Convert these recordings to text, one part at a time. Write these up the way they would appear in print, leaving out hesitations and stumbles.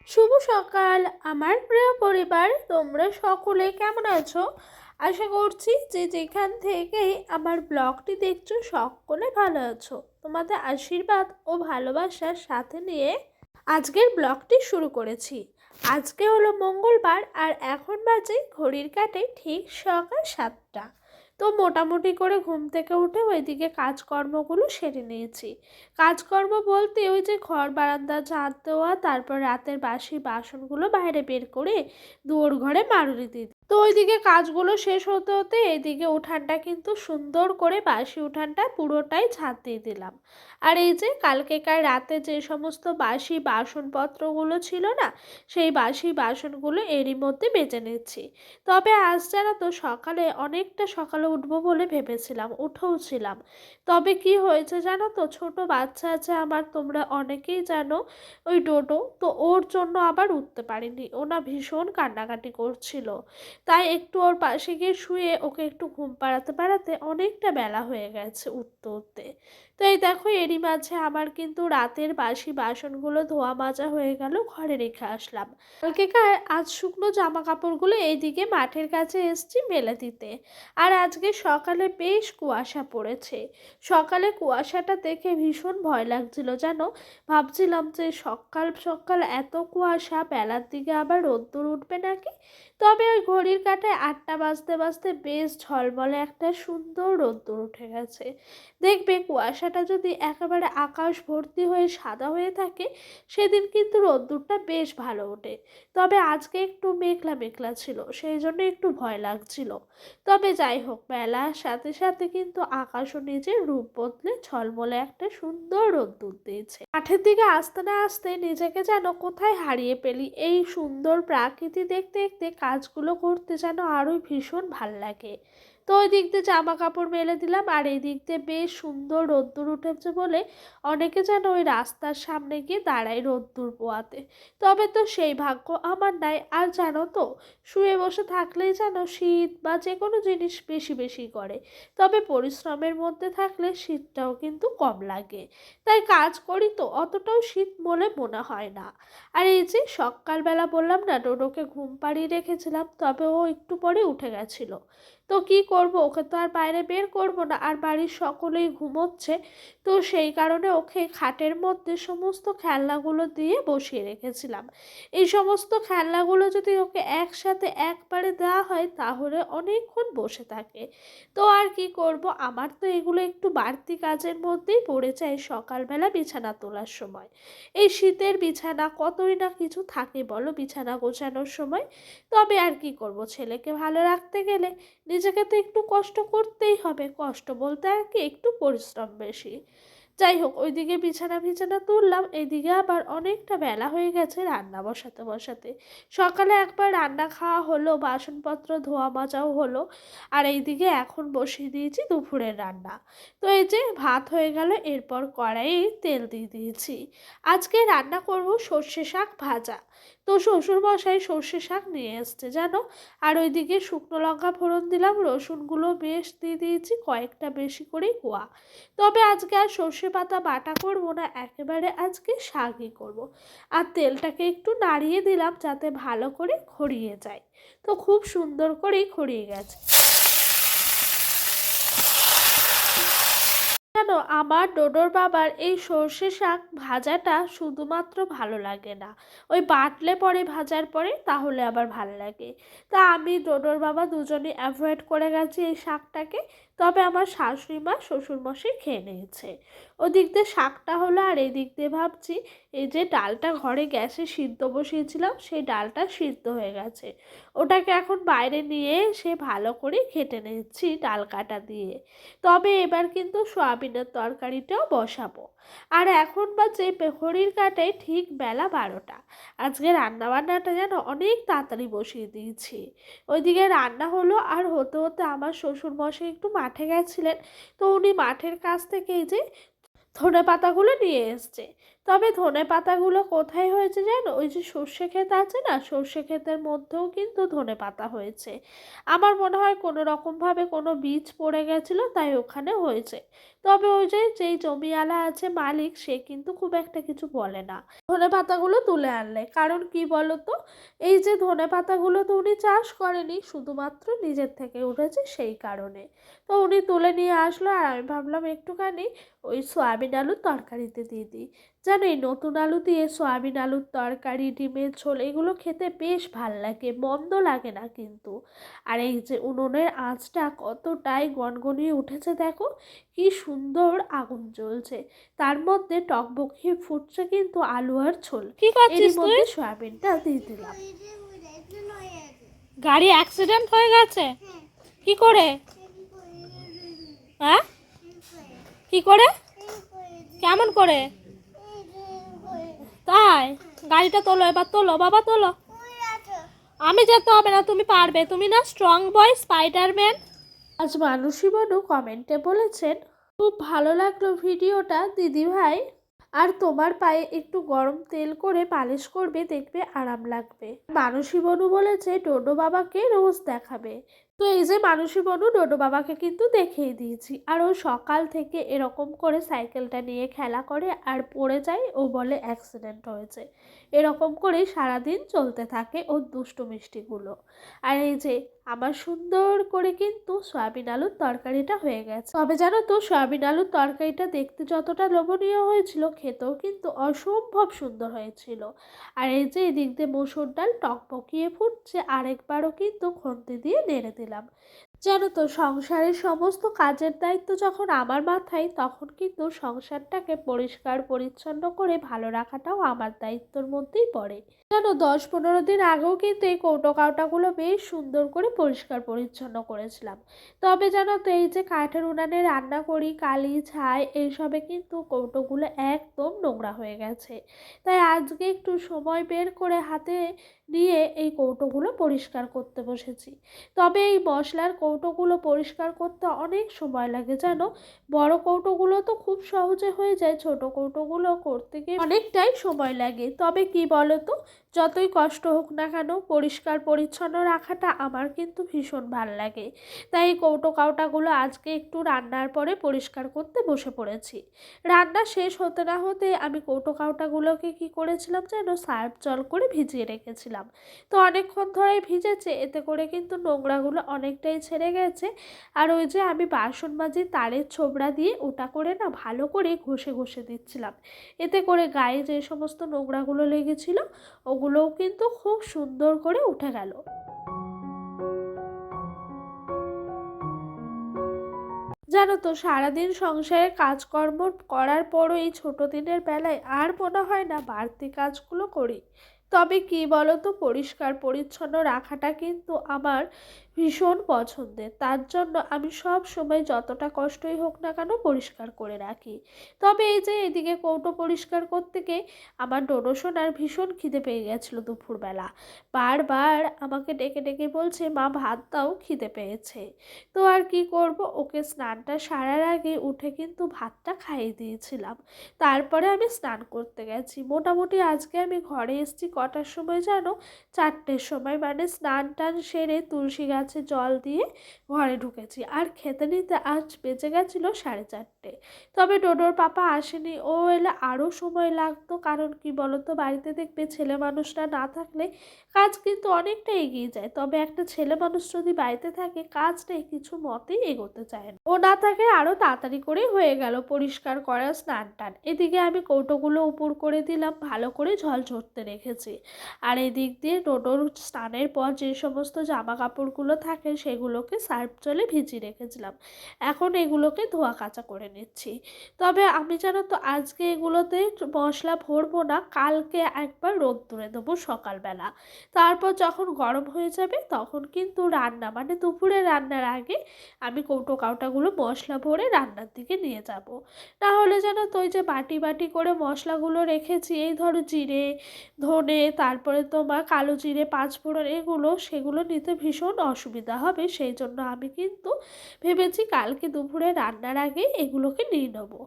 শুভ সকাল আমার প্রিয় পরিবার, তোমরা সকলে কেমন আছো? আশা করছি যে যেখান থেকেই আমার ব্লগটি দেখছো সকলে ভালো আছো। তোমাদের আশীর্বাদ ও ভালোবাসার সাথে নিয়ে আজকের ব্লগটি শুরু করেছি। আজকে হলো মঙ্গলবার আর এখন বাজে ঘড়ির কাঁটায় ঠিক সকাল 7টা। তো মোটামুটি করে ঘুম থেকে উঠে ওইদিকে কাজকর্মগুলো সেরে নিয়েছি। কাজকর্ম বলতে ওই যে ঘর বারান্দা ঝাঁট দেওয়া, তারপর রাতের বাসি বাসনগুলো বাইরে বের করে দুয়ার ঘরে মাড়ুলি দিই। তো ওইদিকে কাজগুলো শেষ হতে হতে এইদিকে উঠানটা কিন্তু সুন্দর করে বাসি উঠানটা পুরোটাই ঝাঁট দিয়ে দিলাম। আর এই যে কালকেকার রাতে যে সমস্ত বাসি বাসনপত্রগুলো ছিল না, সেই বাসি বাসনগুলো এরই মধ্যে বেজে নিচ্ছি। তবে আজ জানো তো সকালে অনেকটা সকালে উঠবো বলে ভেবেছিলাম, উঠেও ছিলাম। তবে কি হয়েছে জানো তো, ছোট বাচ্চা আছে আমার, তোমরা অনেকেই জানো, ওই ডোডো, তো ওর জন্য আবার উঠতে পারিনি। ও না ভীষণ কান্নাকাটি করছিল, তাই একটু ওর পাশে গিয়ে শুয়ে ওকে একটু ঘুম পাড়াতে পাড়াতে অনেকটা বেলা হয়ে গেছে উঠতে উঠতে। তো এই দেখো এরই মাঝে আমার কিন্তু রাতের বাসি বাসনগুলো ধোয়া মাজা হয়ে গেল, ঘরে রেখে আসলাম। কালকেকার আজ শুকনো জামা কাপড়গুলো এইদিকে মাঠের কাছে এসছি মেলে দিতে। আর আজকে সকালে বেশ কুয়াশা পড়েছে। সকালে কুয়াশাটা দেখে ভীষণ ভয় লাগছিল জানো। ভাবছিলাম যে সকাল সকাল এত কুয়াশা, বেলার দিকে আবার রোদ্দুর উঠবে নাকি। তবে ওই ঘড়ির কাঁটায় 8টা বাজতে বাজতে বেশ ঝলমলে একটা সুন্দর রোদ্দুর উঠে গেছে। দেখবে কুয়াশাটা যদি একেবারে আকাশ ভর্তি হয়ে সাদা হয়ে থাকে, সেদিন কিন্তু রোদ্দুরটা বেশ ভালো ওঠে। তবে আজকে একটু মেঘলা মেঘলা ছিল, সেই জন্য একটু ভয় লাগছিল। তবে যাই হোক, বেলার সাথে সাথে কিন্তু আকাশও নিজের রূপ বদলে ঝলমলে একটা সুন্দর রোদ্দুর দিয়েছে। মাঠের দিকে আসতে না আসতে নিজেকে যেন কোথায় হারিয়ে ফেলি। এই সুন্দর প্রাকৃতি দেখতে দেখতে কাজগুলো করতে যেন আরোই ভীষণ ভাল লাগে। তো ওই দিক দিয়ে জামা কাপড় মেলে দিলাম, আর এই দিক দিয়ে বেশ সুন্দর রোদ্দুর উঠেছে বলে অনেকে যেন ওই রাস্তার সামনে গিয়ে দাঁড়ায় রোদ্দুর পোয়াতে। তবে তো সেই ভাগ্য আমার নাই। আর জানো তো, শুয়ে বসে থাকলেই যেন শীত বা যে কোনো জিনিস বেশি বেশি করে। তবে পরিশ্রমের মধ্যে থাকলে শীতটাও কিন্তু কম লাগে। তাই কাজ করি তো অতটাও শীত বলে মনে হয় না। আর এই যে সকালবেলা বললাম না ডোডোকে ঘুম পাড়িয়ে রেখেছিলাম, তবে ও একটু পরে উঠে গেছিল। তো কি করব, ওকে তো আর বাইরে বের করব না, আর বাড়ির সকলেই ঘুমোচ্ছে। তো সেই কারণে ওকে খাটের মধ্যে সমস্ত খেলনাগুলো দিয়ে বসিয়ে রেখেছিলাম। এই সমস্ত খেলনাগুলো যদি ওকে একসাথে একবারে দেওয়া হয় তাহলে অনেকক্ষণ বসে থাকে। তো আর কি করব, আমার তো এগুলো একটু বাড়তি কাজের মধ্যেই পড়ে যায় সকালবেলা বিছানা তোলার সময়। এই শীতের বিছানা কতই না কিছু থাকে বলো বিছানা গোছানোর সময়। তবে আর কি করব, ছেলেকে ভালো রাখতে গেলে নিজেকে তো একটু কষ্ট করতেই হবে। কষ্ট বলতে আর কি, একটু পরিশ্রম বেশি। যাই হোক, ওইদিকে বিছানা বিছানা তুললাম, এইদিকে আবার অনেকটা বেলা হয়ে গেছে রান্না বসাতে বসাতে। সকালে একবার রান্না খাওয়া হলো, বাসনপত্র ধোয়া মাজাও হলো। আর এইদিকে এখন বসিয়ে দিয়েছি দুপুরের রান্না। তো এই যে ভাত হয়ে গেল, এরপর কড়াইয়ে তেল দিয়ে দিয়েছি। আজকে রান্না করব সর্ষে শাক ভাজা। তো শ্বশুরমশাই সর্ষে শাক নিয়ে এসছে জানো। আর ওইদিকে শুকনো লঙ্কা ফোড়ন দিলাম, রসুনগুলো বেশ দিয়ে দিয়েছি, কয়েকটা বেশি করেই কোয়া। তবে আজকে আর সর্ষে পাতা বাটা করব না, একেবারে আজকে শাকই করব। আর তেলটাকে একটু নাড়িয়ে দিলাম যাতে ভালো করে খড়িয়ে যায়। তো খুব সুন্দর করেই খড়িয়ে গেছে জানো। আমার ডোডোর বাবার এই সর্ষে শাক ভাজাটা শুধুমাত্র ভালো লাগে না, ওই বাটলে পরে ভাজার পরে তাহলে আবার ভালো লাগে। তা আমি ডোডোর বাবা দুজনে অ্যাভয়েড করে গেছি এই শাকটাকে। তবে আমার শাশুড়ি মা শ্বশুরমশাই খেয়ে নিয়েছে। ওদিক দিয়ে শাকটা হলো, আর এই দিক দিয়ে ভাবছি এই যে ডালটা ঘরে গ্যাসে সিদ্ধ বসিয়েছিলাম, সেই ডালটা সিদ্ধ হয়ে গেছে। ওটাকে এখন বাইরে নিয়ে এসে ভালো করে ঘেঁটে নিচ্ছি ডাল কাটা দিয়ে। তবে এবার কিন্তু সয়াবিনের তরকারিটাও বসাবো। আর এখন বাজে ঘড়ির কাঁটায় ঠিক বেলা 12টা। আজকে রান্নাবান্নাটা যেন অনেক তাড়াতাড়ি বসিয়ে দিয়েছি। ওইদিকে রান্না হলো, আর হতে হতে আমার শ্বশুরমশাই একটু মাঠে গেছিলেন। তো উনি মাঠের কাছ থেকে এই যে ধনে পাতাগুলো নিয়ে এসছে। তবে ধনেপাতাগুলো কোথায় হয়েছে জানো? ওই যে সর্ষে ক্ষেত আছে না, সর্ষে ক্ষেতের মধ্যেও কিন্তু ধনেপাতা হয়েছে। আমার মনে হয় কোনো রকমভাবে কোনো বীজ পড়ে গেছিলো, তাই ওখানে হয়েছে। তবে ওই যে যেই জমিওয়ালা আছে মালিক, সে কিন্তু খুব একটা কিছু বলে না ধনেপাতাগুলো তুলে আনলে। কারণ কি বলো তো, এই যে ধনেপাতাগুলো তো উনি চাষ করেনি, শুধুমাত্র নিজের থেকে উঠেছে, সেই কারণে তো উনি তুলে নিয়ে আসলো। আর আমি ভাবলাম একটুখানি ওই সয়াবিন আলুর তরকারিতে দিয়ে দিই। জানো, এই নতুন আলু দিয়ে সয়াবিন আলুর তরকারি, ডিমের ঝোল, এগুলো খেতে বেশ ভাল লাগে, মন্দ লাগে না কিন্তু। আর এই যে উনুনের আঁচটা কতটাই গনগনিয়ে উঠেছে দেখো, কি সুন্দর আগুন জ্বলছে, তার মধ্যে টকবকিয়ে ফুটছে কিন্তু আলু আর ঝোল। কি করছিস এরই তুই? মধ্যে সয়াবিনটা দিয়ে দিলাম। গাড়ি অ্যাক্সিডেন্ট হয়ে গেছে? কি করে? হ্যাঁ, কি করে? কেমন করে? তাই? গাড়িটা তোলো, এবার তোলো বাবা, তোলো। আমি যেতে হবে না, তুমি পারবে, তুমি না স্ট্রং বয়, স্পাইডারম্যান। আজ মানসী বনু কমেন্টে বলেছেন, খুব ভালো লাগলো ভিডিওটা দিদি ভাই, আর তোমার পায়ে একটু গরম তেল করে পালিশ করবে, দেখবে আরাম লাগবে। মানসী বনু বলেছে ডোডো বাবাকে রোজ দেখাবে। তো এই যে মানসী বনু ডোডো বাবাকে কিন্তু দেখিয়ে দিয়েছি। আর ও সকাল থেকে এরকম করে সাইকেলটা নিয়ে খেলা করে আর পড়ে যায়, ও বলে অ্যাক্সিডেন্ট হয়েছে। এরকম করেই সারাদিন চলতে থাকে ওর দুষ্টু মিষ্টিগুলো। আর এই যে আমার সুন্দর করে কিন্তু সয়াবিন আলুর তরকারিটা হয়ে গেছে। তবে জানো তো, সয়াবিন আলুর তরকারিটা দেখতে যতটা লোভনীয় হয়েছিল, খেতেও কিন্তু অসম্ভব সুন্দর হয়েছিল। আর এই যে এদিক দিয়ে মসুর ডাল টকবকিয়ে ফুটছে, আরেকবারও কিন্তু খুন্তি দিয়ে নেড়ে দিলাম। জানো তো, সংসারের সমস্ত কাজের দায়িত্ব যখন আমার মাথায়, তখন কিন্তু সংসারটাকে পরিষ্কার পরিচ্ছন্ন করে ভালো রাখাটাও আমার দায়িত্বর মধ্যেই পড়ে। জানো, 10-15 দিন আগেও কিন্তু এই কৌটো কাউটাগুলো বেশ সুন্দর করে পরিষ্কার পরিচ্ছন্ন করেছিলাম। তবে জানো তো, এই যে কাঠের উনানে রান্না করি, কালি ছাই এইসবে কিন্তু কৌটোগুলো একদম নোংরা হয়ে গেছে। তাই আজকে একটু সময় বের করে হাতে নিয়ে এই কৌটোগুলো পরিষ্কার করতে বসেছি। তবে এই মশলার কৌটোগুলো পরিষ্কার করতে অনেক সময় লাগে জানো। বড় কৌটোগুলো তো খুব সহজে হয়ে যায়, ছোট কৌটোগুলো করতে গিয়ে অনেকটাই সময় লাগে। তবে কি বলো তো, যতই কষ্ট হোক না কেন, পরিষ্কার পরিচ্ছন্ন রাখাটা আমার কিন্তু ভীষণ ভাল লাগে। তাই এই কৌটো কাউটাগুলো আজকে একটু রান্নার পরে পরিষ্কার করতে বসে পড়েছি। রান্না শেষ হতে না হতে আমি কৌটো কাউটাগুলোকে কি করেছিলাম যেন, সার্ফ জল করে ভিজিয়ে রেখেছিলাম। তো অনেকক্ষণ ধরে ভিজেছে, এতে করে কিন্তু নোংরাগুলো অনেকটাই ছেড়ে গেছে। আর ওই যে আমি বাসন মাজি তারের ছোবড়া দিয়ে ওটা করে না ভালো করে ঘষে ঘষে দিচ্ছিলাম, এতে করে গায়ে যে সমস্ত নোংরাগুলো লেগেছিল ওগুলোও কিন্তু খুব সুন্দর করে উঠে গেল। জানো তো, সারাদিন সংসারে কাজকর্ম করার পরও এই ছোট দিনের বেলায় আর মনে হয় না বাড়তি কাজগুলো করি। তবে কি বলো তো, পরিষ্কার পরিচ্ছন্ন রাখাটা কিন্তু আমার ভীষণ পছন্দের। তার জন্য আমি সব সময় যতটা কষ্টই হোক না কেন পরিষ্কার করে রাখি। তবে এই যে এদিকে কৌটো পরিষ্কার করতে গিয়ে আমার ডোডো সোনার ভীষণ খিদে পেয়ে গেছিলো দুপুরবেলা। বারবার আমাকে ডেকে ডেকে বলছে, মা ভাত দাও, খিদে পেয়েছে। তো আর কি করব, ওকে স্নানটা সারার আগে উঠে কিন্তু ভাতটা খাইয়ে দিয়েছিলাম। তারপরে আমি স্নান করতে গেছি। মোটামুটি আজকে আমি ঘরে এসেছি কটার সময় জানো? 4টের সময়। মানে স্নান টান সেরে তুলসী গাছে জল দিয়ে ঘরে ঢুকেছি, আর খেতে নিতে আজ বেজে গেছিলো 4:30। তবে ডোডোর পাপা আসেনি, ও এলে আরও সময় লাগতো। কারণ কি বলতো, বাড়িতে দেখবে ছেলে মানুষরা না থাকলে কাজ কিন্তু অনেকটা এগিয়ে যায়। তবে একটা ছেলে মানুষ যদি বাড়িতে থাকে, কাজটাই কিছু মতেই এগোতে চায় না। ও না থাকে আরও তাড়াতাড়ি করে হয়ে গেল পরিষ্কার করা, স্নান টান। এদিকে আমি কৌটোগুলো উপর করে দিলাম, ভালো করে জল ঝরতে রেখেছি। আর এদিক দিয়ে ডোডোর স্নানের পর যে সমস্ত জামা কাপড়গুলো থাকে সেগুলোকে সার্ফ জলে ভিজিয়ে রেখেছিলাম। এখন এগুলোকে ধোয়া কাচা করে নিচ্ছি। তবে আমি জানো তো, আজকে এগুলোতে মশলা ভরবো না, কালকে একবার রোদ্দুরে দেবো সকালবেলা। তারপর যখন গরম হয়ে যাবে তখন কিন্তু রান্না, মানে দুপুরে রান্নার আগে আমি কৌটো কাউটাগুলো মশলা ভরে রান্নার দিকে নিয়ে যাব। না হলে জানো তো, ওই যে বাটি বাটি করে মশলাগুলো রেখেছি, এই ধরো জিরে, ধনে, তারপরে তোমার কালো জিরে, পাঁচফোড়ন, এগুলো সেগুলো নিতে ভীষণ অসুবিধা। অসুবিধা হবে, সেই জন্য আমি কিন্তু ভেবেছি কালকে দুপুরে রান্নার আগে এগুলোকে নিয়ে নেবো।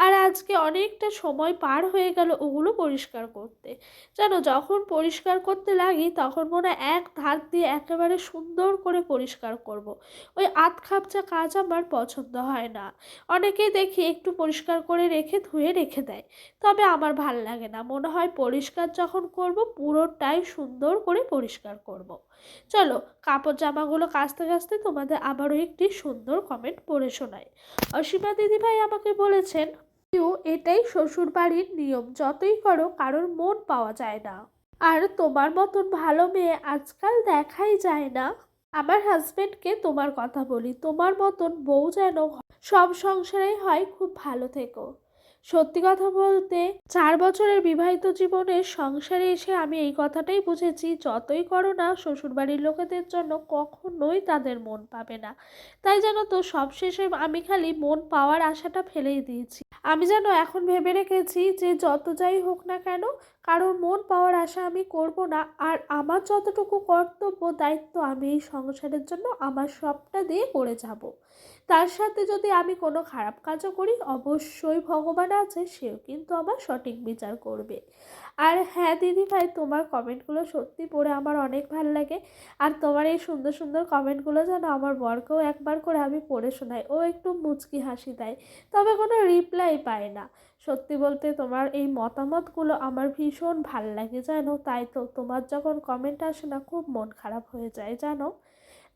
আর আজকে অনেকটা সময় পার হয়ে গেল ওগুলো পরিষ্কার করতে। জানো, যখন পরিষ্কার করতে লাগি তখন মনে হয় এক ধার দিয়ে একেবারে সুন্দর করে পরিষ্কার করব। ওই আধ খাপচা কাজ আমার পছন্দ হয় না। অনেকেই দেখি একটু পরিষ্কার করে রেখে ধুয়ে রেখে দেয়, তবে আমার ভাল লাগে না। মনে হয় পরিষ্কার যখন করব পুরোটাই সুন্দর করে পরিষ্কার করব। চলো, কাপড় জামাগুলো কাচতে কাচতে তোমাদের আবারও একটি সুন্দর কমেন্ট পড়ে শোনাই। অসীমা দিদিভাই আমাকে বলেছেন, এটাই শ্বশুর বাড়ির নিয়ম, যতই করো কারোর মন পাওয়া যায় না। আর তোমার মতন ভালো মেয়ে আজকাল দেখাই যায় না। আমার হাজবেন্ডকে তোমার কথা বলি, তোমার মতন বউ যেন সব সংসারেই হয়। খুব ভালো থেকো। সত্যি কথা বলতে 4 বছরের বিবাহিত জীবনের সংসারে এসে আমি এই কথাটাই বুঝেছি, যতই করো না শ্বশুরবাড়ির লোকেদের জন্য কখনোই তাদের মন পাবে না। তাই জানো তো, সবশেষে আমি খালি মন পাওয়ার আশাটা ফেলেই দিয়েছি। আমি যেন এখন ভেবে রেখেছি যে যত যাই হোক না কেন, কারণ মন পাওয়ার আশা আমি করব না। আর আমার যতটুকু কর্তব্য দায়িত্ব আমি এই সংসারের জন্য আমার সবটা দিয়ে করে যাব। তার সাথে যদি আমি কোনো খারাপ কাজও করি, অবশ্যই ভগবান আছে, সেও কিন্তু আমার সঠিক বিচার করবে। আর হ্যাঁ দিদিভাই, তোমার কমেন্টগুলো সত্যি পড়ে আমার অনেক ভালো লাগে। আর তোমার এই সুন্দর সুন্দর কমেন্টগুলো যেন আমার বরকেও একবার করে আমি পড়ে শোনাই, ও একটু মুচকি হাসি দেয়, তবে কোনো রিপ্লাই পায় না। সত্যি বলতে তোমার এই মতামতগুলো আমার ভীষণ ভাল লাগে জানো। তাই তো তোমার যখন কমেন্ট আসে না, খুব মন খারাপ হয়ে যায় জানো।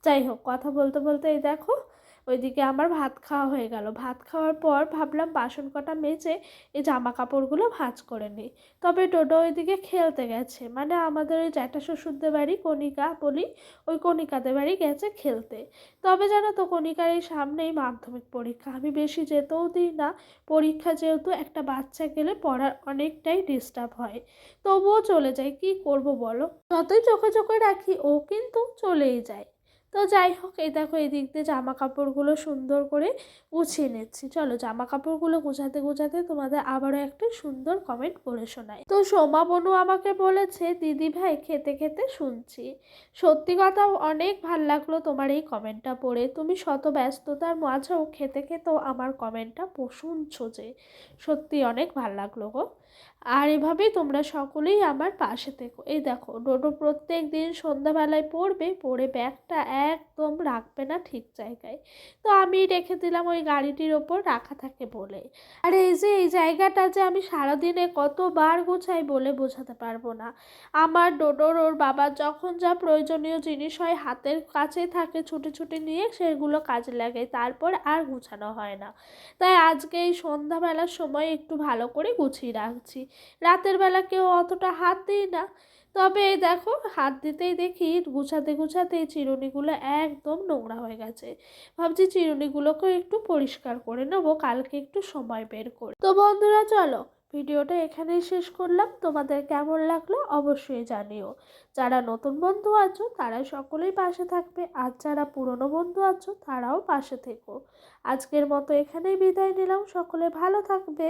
যাই হোক, কথা বলতে বলতে এই দেখো ওইদিকে আমার ভাত খাওয়া হয়ে গেল। ভাত খাওয়ার পর ভাবলাম বাসন কটা মেজে এই জামা কাপড়গুলো ভাঁজ করে নিই। তবে ডোডো ওইদিকে খেলতে গেছে, মানে আমাদের ওই জ্যাঠা শ্বশুরদের বাড়ি, কণিকা বলি, ওই কণিকাদের বাড়ি গেছে খেলতে। তবে জানো তো, কণিকার এই সামনেই মাধ্যমিক পরীক্ষা, আমি বেশি যেতেও দিই না। পরীক্ষা যেহেতু, একটা বাচ্চা গেলে পড়ার অনেকটাই ডিস্টার্ব হয়, তবুও চলে যায়। কি করব বলো, যতই চোখে চোখে রাখি ও কিন্তু চলেই যায়। তো যাই হোক, এই দেখো এই দিক দিয়ে জামা কাপড়গুলো সুন্দর করে গুছিয়ে নিচ্ছি। চলো, জামা কাপড়গুলো গোছাতে গোছাতে তোমাদের আবারও একটা সুন্দর কমেন্ট পড়ে শোনাই। তো সোমা বনু আমাকে বলেছে, দিদি ভাই খেতে খেতে শুনছি। সত্যি কথা অনেক ভাল লাগলো তোমার এই কমেন্টটা পড়ে। তুমি শত ব্যস্ততার মাঝেও খেতে খেতেও আমার কমেন্টটা শুনছো, যে সত্যি অনেক ভাল লাগলো গো। আর এভাবেই তোমরা সকলেই আমার পাশে থেকো। এই দেখো ডোডো প্রত্যেক দিন সন্ধ্যাবেলায় পড়বে, পড়ে ব্যাগটা একদম রাখবে না ঠিক জায়গায়, তো আমি রেখে দিলাম ওই গাড়িটির ওপর রাখা থাকে বলে। আর এই যে এই জায়গাটা যে আমি সারাদিনে কতবার গোছাই বলে বোঝাতে পারবো না। আমার ডোডোর ওর বাবার যখন যা প্রয়োজনীয় জিনিস হয় হাতের কাছে থাকে, ছুটে ছুটে নিয়ে সেগুলো কাজে লাগে, তারপর আর গুছানো হয় না। তাই আজকে এই সন্ধ্যাবেলার সময় একটু ভালো করে গুছিয়ে রাখছি। রাতের বেলা কেউ অতটা হাত দিই না। তবে এই দেখো হাত দিতেই দেখি গুছাতে গুছাতে চিরুনিগুলো একদম নোংরা হয়ে গেছে। ভাবছি চিরুনিগুলোকেও একটু পরিষ্কার করে নেবো কালকে একটু সময় বের করে। তো বন্ধুরা চলো, ভিডিওটা এখানেই শেষ করলাম। তোমাদের কেমন লাগলো অবশ্যই জানিও। যারা নতুন বন্ধু আছো তারা সকলেই পাশে থাকবে, আর যারা পুরনো বন্ধু আছো তারাও পাশে থেকো। আজকের মতো এখানেই বিদায় নিলাম, সকলে ভালো থাকবে।